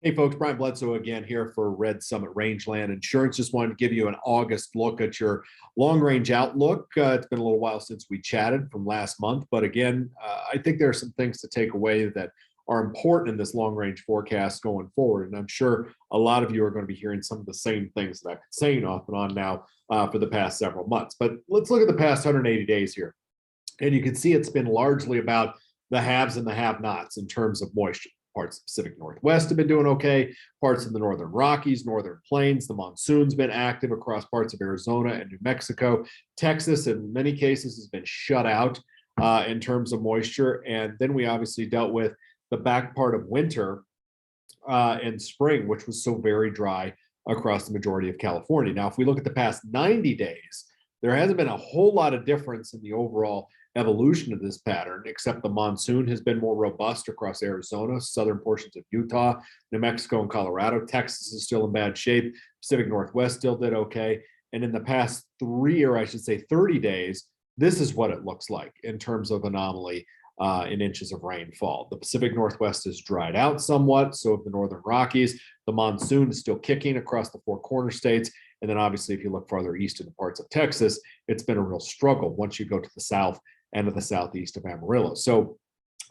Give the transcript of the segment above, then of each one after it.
Hey folks, Brian Bledsoe again here for Red Summit Rangeland Insurance. Just wanted to give you an August look at your long range outlook. It's been a little while since we chatted from last month, but again, I think there are some things to take away that are important in this long range forecast going forward. And I'm sure a lot of you are going to be hearing some of the same things that I've been saying off and on now for the past several months. But let's look at the past 180 days here. And you can see it's been largely about the haves and the have-nots in terms of moisture. Parts of the Pacific Northwest have been doing okay. Parts of the Northern Rockies, Northern Plains, the monsoon's been active across parts of Arizona and New Mexico. Texas, in many cases, has been shut out in terms of moisture. And then we obviously dealt with the back part of winter and spring, which was so very dry across the majority of California. Now, if we look at the past 90 days, there hasn't been a whole lot of difference in the overall evolution of this pattern, except the monsoon has been more robust across Arizona, southern portions of Utah, New Mexico, and Colorado. Texas is still in bad shape. Pacific Northwest still did okay. And in the past 30 days, this is what it looks like in terms of anomaly in inches of rainfall. The Pacific Northwest has dried out somewhat, so have the Northern Rockies. The monsoon is still kicking across the four corner states. And then obviously, if you look farther east in the parts of Texas, it's been a real struggle once you go to the south and to the southeast of Amarillo. So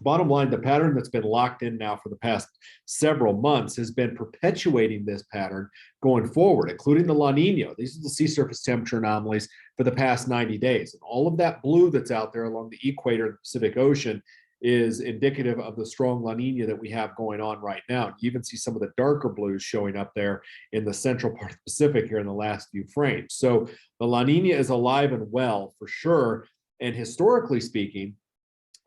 bottom line, the pattern that's been locked in now for the past several months has been perpetuating this pattern going forward, including the La Nina. These are the sea surface temperature anomalies for the past 90 days. And all of that blue that's out there along the equator of the Pacific Ocean is indicative of the strong La Nina that we have going on right now. You even see some of the darker blues showing up there in the central part of the Pacific here in the last few frames. So the La Nina is alive and well for sure. And historically speaking,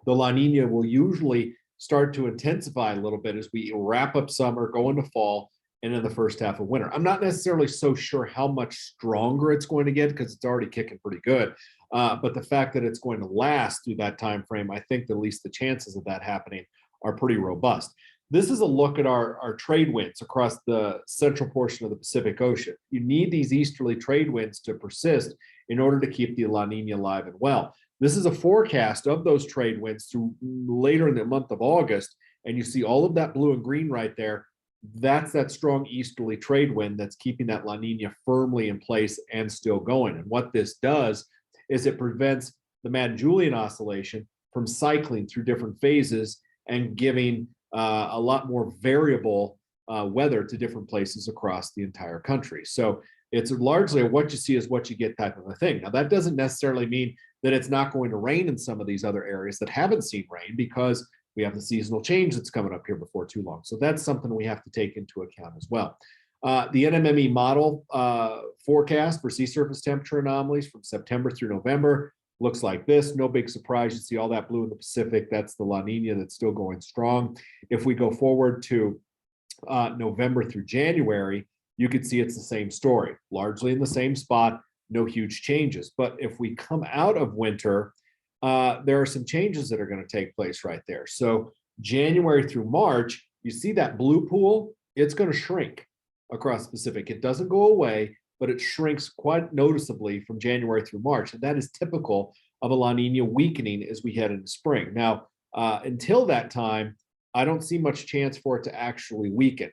the La Nina will usually start to intensify a little bit as we wrap up summer, go into fall, and in the first half of winter. I'm not necessarily so sure how much stronger it's going to get because it's already kicking pretty good. But the fact that it's going to last through that time frame, I think at least the chances of that happening are pretty robust. This is a look at our trade winds across the central portion of the Pacific Ocean. You need these easterly trade winds to persist in order to keep the La Nina alive and well. This is a forecast of those trade winds through later in the month of August, and you see all of that blue and green right there. That's that strong easterly trade wind that's keeping that La Nina firmly in place and still going. And what this does is it prevents the Madden-Julian oscillation from cycling through different phases and giving a lot more variable weather to different places across the entire country. So it's largely a what you see is what you get type of a thing. Now, that doesn't necessarily mean that it's not going to rain in some of these other areas that haven't seen rain, because we have the seasonal change that's coming up here before too long. So that's something we have to take into account as well. The NMME model forecast for sea surface temperature anomalies from September through November looks like this. No big surprise. You see all that blue in the Pacific. That's the La Nina that's still going strong. If we go forward to November through January, you could see it's the same story, largely in the same spot, no huge changes. But if we come out of winter, there are some changes that are going to take place right there. So January through March, you see that blue pool, it's going to shrink across the Pacific. It doesn't go away, but it shrinks quite noticeably from January through March. And that is typical of a La Nina weakening as we head into spring. Now, until that time, I don't see much chance for it to actually weaken.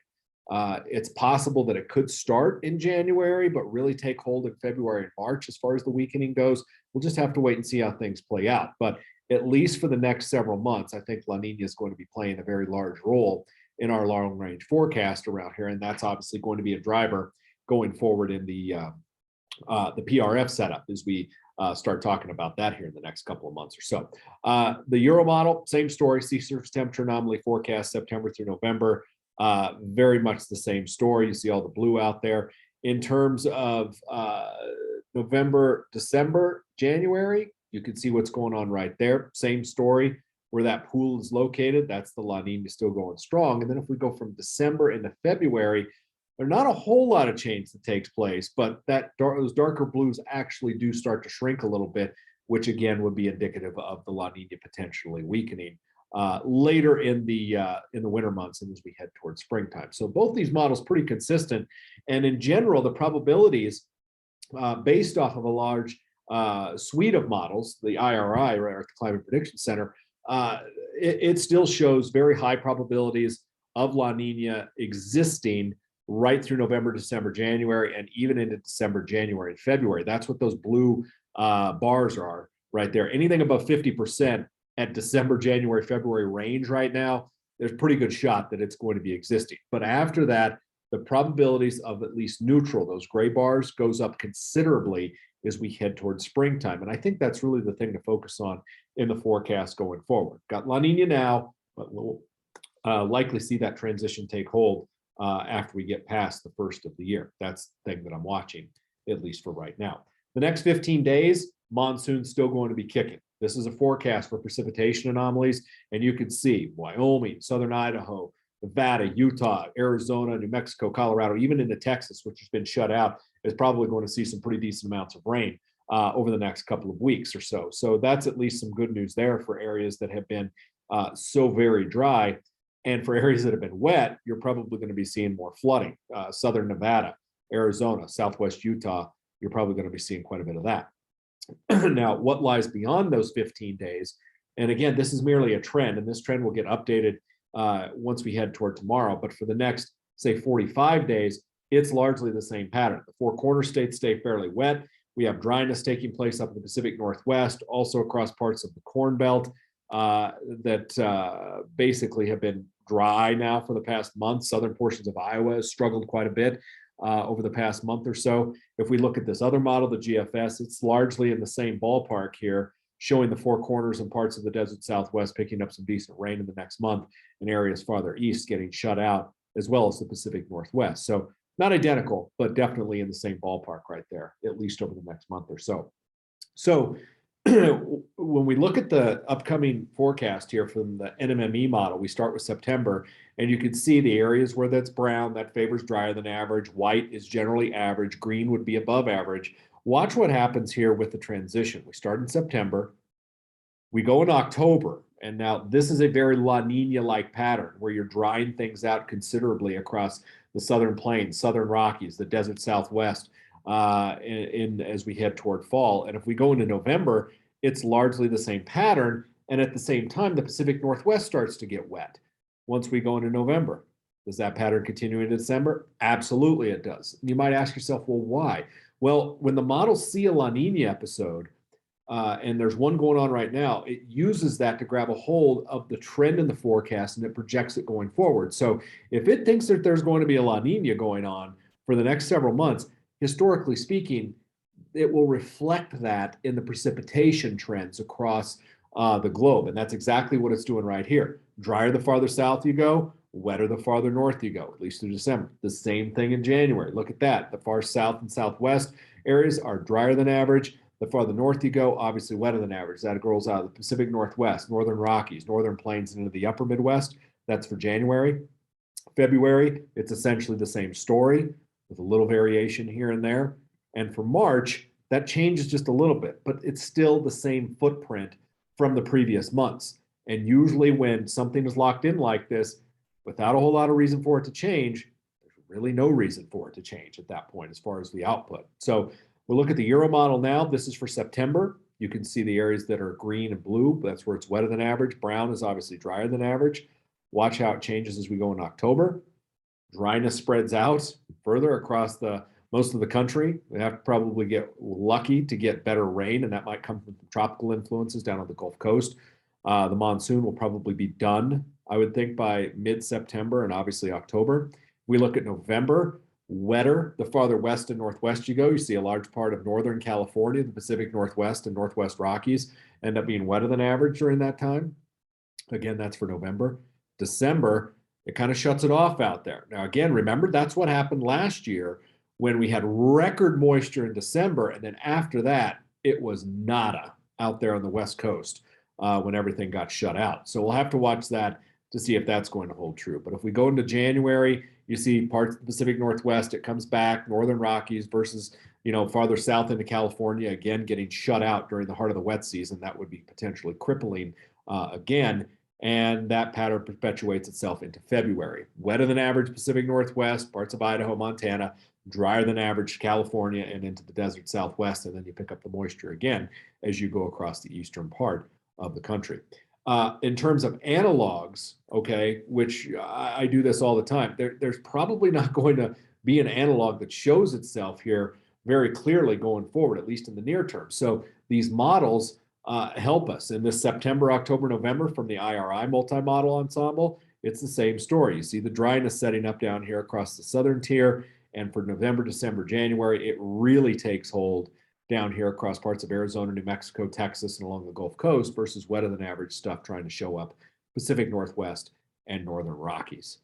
It's possible that it could start in January, but really take hold in February and March as far as the weakening goes. We'll just have to wait and see how things play out. But at least for the next several months, I think La Nina is going to be playing a very large role in our long range forecast around here. And that's obviously going to be a driver going forward in the PRF setup as we start talking about that here in the next couple of months or so. The Euro model, same story, sea surface temperature anomaly forecast September through November. Very much the same story. You see all the blue out there. In terms of November, December, January, you can see what's going on right there. Same story where that pool is located. That's the La Nina still going strong. And then if we go from December into February, there's not a whole lot of change that takes place, but those darker blues actually do start to shrink a little bit, which again would be indicative of the La Nina potentially weakening later in the winter months and as we head towards springtime. So both these models pretty consistent, and in general, the probabilities based off of a large suite of models, the IRI, or the Climate Prediction Center, it still shows very high probabilities of La Nina existing right through November, December, January, and even into December, January, and February. That's what those blue bars are right there. Anything above 50% at December, January, February range right now, there's a pretty good shot that it's going to be existing. But after that, the probabilities of at least neutral, those gray bars, goes up considerably as we head towards springtime. And I think that's really the thing to focus on in the forecast going forward. Got La Nina now, but we'll likely see that transition take hold after we get past the first of the year. That's the thing that I'm watching, at least for right now. The next 15 days, monsoon's still going to be kicking. This is a forecast for precipitation anomalies, and you can see Wyoming, southern Idaho, Nevada, Utah, Arizona, New Mexico, Colorado, even into Texas, which has been shut out, is probably going to see some pretty decent amounts of rain over the next couple of weeks or so. So that's at least some good news there for areas that have been so very dry. And for areas that have been wet, you're probably going to be seeing more flooding. Southern Nevada, Arizona, Southwest Utah, you're probably going to be seeing quite a bit of that. Now, what lies beyond those 15 days, and again, this is merely a trend, and this trend will get updated once we head toward tomorrow, but for the next, say, 45 days, it's largely the same pattern. The four corner states stay fairly wet. We have dryness taking place up in the Pacific Northwest, also across parts of the Corn Belt that basically have been dry now for the past month. Southern portions of Iowa has struggled quite a bit over the past month or so. If we look at this other model, the GFS, it's largely in the same ballpark here, showing the four corners and parts of the desert Southwest picking up some decent rain in the next month, and areas farther east getting shut out, as well as the Pacific Northwest. So not identical, but definitely in the same ballpark right there, at least over the next month or so. So when we look at the upcoming forecast here from the NMME model, we start with September, and you can see the areas where that's brown, that favors drier than average. White is generally average. Green would be above average. Watch what happens here with the transition. We start in September. We go in October, and now this is a very La Nina-like pattern where you're drying things out considerably across the Southern Plains, Southern Rockies, the desert Southwest, as we head toward fall. And if we go into November, it's largely the same pattern. And at the same time, the Pacific Northwest starts to get wet. Once we go into November, does that pattern continue into December? Absolutely it does. You might ask yourself, well, why? Well, when the models see a La Nina episode, and there's one going on right now, it uses that to grab a hold of the trend in the forecast, and it projects it going forward. So if it thinks that there's going to be a La Nina going on for the next several months, historically speaking, it will reflect that in the precipitation trends across the globe. And that's exactly what it's doing right here. Drier the farther south you go, wetter the farther north you go, at least through December. The same thing in January. Look at that. The far south and southwest areas are drier than average. The farther north you go, obviously wetter than average. That grows out of the Pacific Northwest, Northern Rockies, Northern Plains, and into the upper Midwest. That's for January. February, it's essentially the same story with a little variation here and there. And for March, that changes just a little bit, but it's still the same footprint from the previous months. And usually when something is locked in like this, without a whole lot of reason for it to change, there's really no reason for it to change at that point as far as the output. So we'll look at the Euro model now. This is for September. You can see the areas that are green and blue. That's where it's wetter than average. Brown is obviously drier than average. Watch how it changes as we go in October. Dryness spreads out further across most of the country. We have to probably get lucky to get better rain, and that might come from tropical influences down on the Gulf Coast. The monsoon will probably be done, I would think, by mid-September and obviously October. We look at November, wetter the farther west and northwest you go. You see a large part of Northern California, the Pacific Northwest and Northwest Rockies end up being wetter than average during that time. Again, that's for November. December, it kind of shuts it off out there. Now, again, remember, that's what happened last year when we had record moisture in December, and then after that, it was nada out there on the West Coast when everything got shut out. So we'll have to watch that to see if that's going to hold true. But if we go into January, you see parts of the Pacific Northwest, it comes back, Northern Rockies versus, farther south into California, again, getting shut out during the heart of the wet season. That would be potentially crippling again. And that pattern perpetuates itself into February. Wetter than average Pacific Northwest, parts of Idaho, Montana, drier than average California and into the desert Southwest. And then you pick up the moisture again as you go across the eastern part of the country. In terms of analogs, okay, which I do this all the time, there's probably not going to be an analog that shows itself here very clearly going forward, at least in the near term. So these models help us in this September, October, November from the IRI multi-model ensemble. It's the same story. You see the dryness setting up down here across the southern tier. And for November, December, January, it really takes hold down here across parts of Arizona, New Mexico, Texas, and along the Gulf Coast versus wetter than average stuff trying to show up Pacific Northwest and Northern Rockies.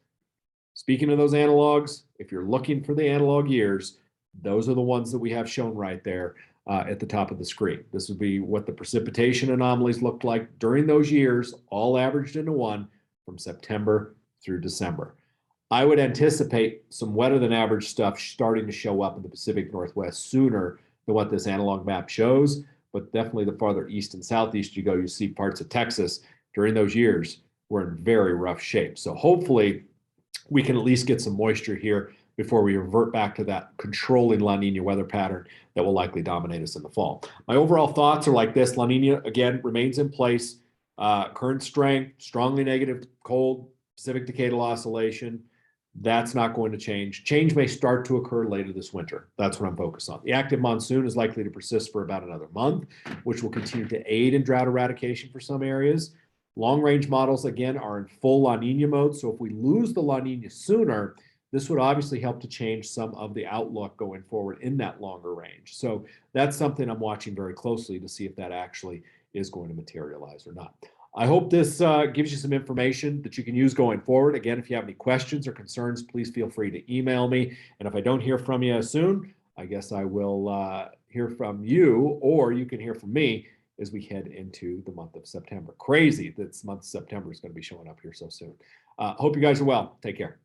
Speaking of those analogs, if you're looking for the analog years, those are the ones that we have shown right there at the top of the screen. This would be what the precipitation anomalies looked like during those years, all averaged into one from September through December. I would anticipate some wetter than average stuff starting to show up in the Pacific Northwest sooner than what this analog map shows, but definitely the farther east and southeast you go, you see parts of Texas during those years were in very rough shape. So hopefully we can at least get some moisture here before we revert back to that controlling La Nina weather pattern that will likely dominate us in the fall. My overall thoughts are like this. La Nina, again, remains in place. Current strength, strongly negative cold, Pacific decadal oscillation. That's not going to change. Change may start to occur later this winter. That's what I'm focused on. The active monsoon is likely to persist for about another month, which will continue to aid in drought eradication for some areas. Long-range models, again, are in full La Nina mode. So if we lose the La Nina sooner, this would obviously help to change some of the outlook going forward in that longer range. So that's something I'm watching very closely to see if that actually is going to materialize or not. I hope this gives you some information that you can use going forward. Again, if you have any questions or concerns, please feel free to email me. And if I don't hear from you soon, I guess I will hear from you, or you can hear from me as we head into the month of September. Crazy that this month of September is going to be showing up here so soon. Hope you guys are well. Take care.